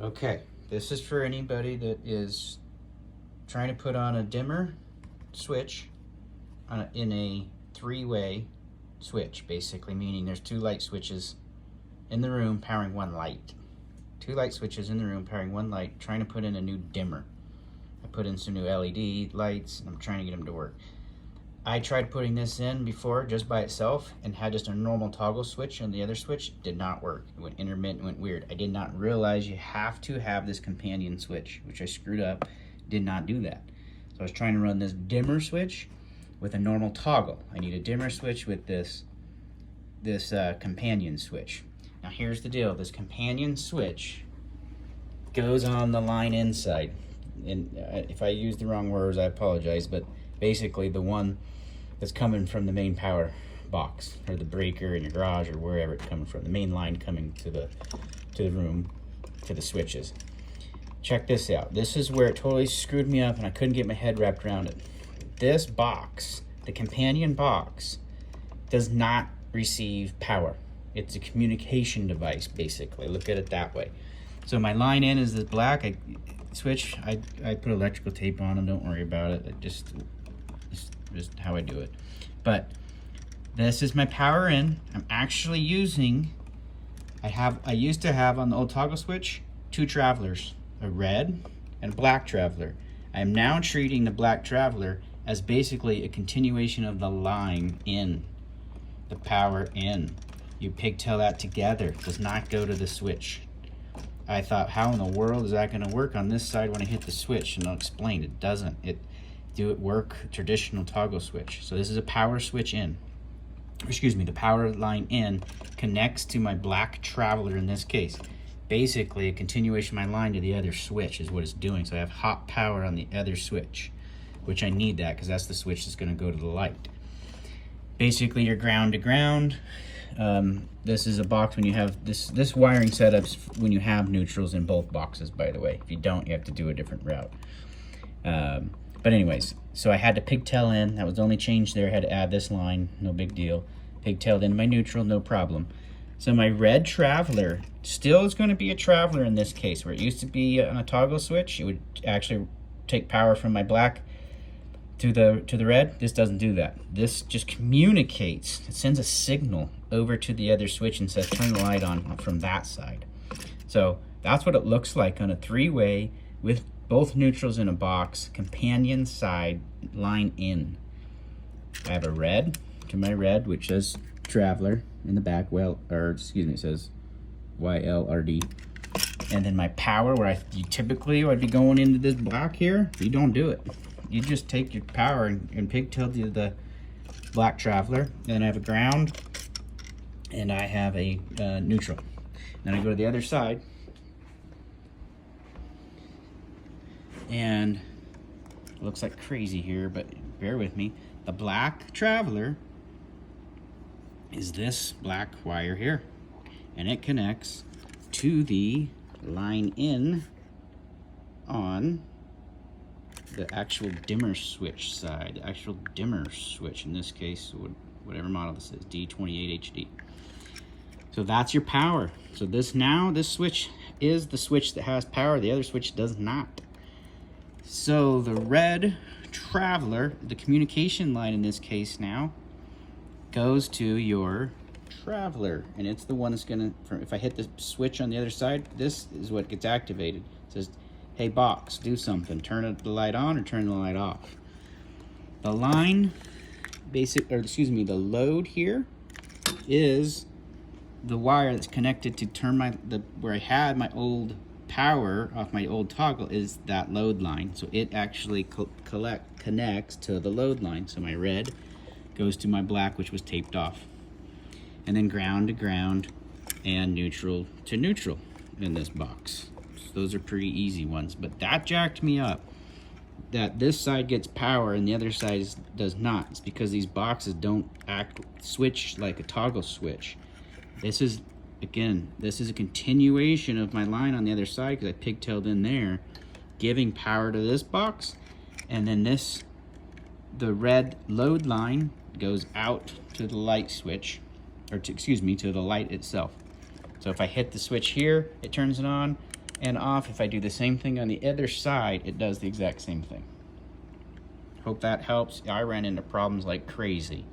Okay, this is for anybody that is trying to put on a dimmer switch in a three-way switch, basically meaning there's two light switches in the room powering one light. Two light switches in the room powering one light, trying to put in a new dimmer. I put in some new LED lights and I'm trying to get them to work. I tried putting this in before just by itself and had just a normal toggle switch on the other switch. Did not work. It went intermittent, went weird. I did not realize you have to have this companion switch, which I screwed up. Did not do that. So I was trying to run this dimmer switch with a normal toggle. I need a dimmer switch with this companion switch. Now here's the deal. This companion switch goes on the line inside. And if I use the wrong words, I apologize, but basically the one that's coming from the main power box or the breaker in your garage or wherever it's coming from, the main line coming to the room, to the switches. Check this out. This is where it totally screwed me up and I couldn't get my head wrapped around it. This box, the companion box, does not receive power. It's a communication device, basically. Look at it that way. So my line in is this black switch. I put electrical tape on and don't worry about it. It's just how I do it. But this is my power in. I'm actually using, I used to have on the old toggle switch, two travelers, a red and a black traveler. I am now treating the black traveler as basically a continuation of the line in, the power in. You pigtail that together. It does not go to the switch. I thought, how in the world is that going to work on this side when I hit the switch? And I'll explain. It doesn't. Do it work traditional toggle switch. So this is a power switch in. Excuse me, the power line in connects to my black traveler in this case. Basically, a continuation of my line to the other switch is what it's doing. So I have hot power on the other switch, which I need that because that's the switch that's going to go to the light. Basically, you're ground to ground. This is a box when you have this wiring setup's when you have neutrals in both boxes, by the way. If you don't, you have to do a different route. But anyways, so I had to pigtail in. That was the only change there. I had to add this line, no big deal. Pigtailed into my neutral, no problem. So my red traveler still is going to be a traveler in this case. Where it used to be on a toggle switch, it would actually take power from my black to the red. This doesn't do that. This just communicates. It sends a signal over to the other switch and says turn the light on from that side. So that's what it looks like on a three-way with both neutrals in a box, companion side line in. I have a red to my red, which says traveler in the back, it says YLRD. And then my power, where you typically would be going into this black here. You don't do it. You just take your power and pigtail to the black traveler. Then I have a ground and I have a neutral. Then I go to the other side and it looks like crazy here, but bear with me. The black traveler is this black wire here, and it connects to the line in on the actual dimmer switch side, the actual dimmer switch in this case, whatever model this is, D28HD. So that's your power. So this switch is the switch that has power, the other switch does not. So the red traveler, the communication line in this case now, goes to your traveler, and it's the one that's gonna, if I hit the switch on the other side, this is what gets activated. It says, hey box, do something, turn the light on or turn the light off. The line, the load here is the wire that's connected to turn where I had my old power off my old toggle is that load line. So it actually connects to the load line. So my red goes to my black, which was taped off. And then ground to ground and neutral to neutral in this box. So those are pretty easy ones, but that jacked me up. That this side gets power and the other side does not. It's because these boxes don't switch like a toggle switch. This is a continuation of my line on the other side because I pigtailed in there, giving power to this box. And then the red load line goes out to the light switch, to the light itself. So if I hit the switch here, it turns it on. and off. If I do the same thing on the other side, it does the exact same thing. Hope that helps. I ran into problems like crazy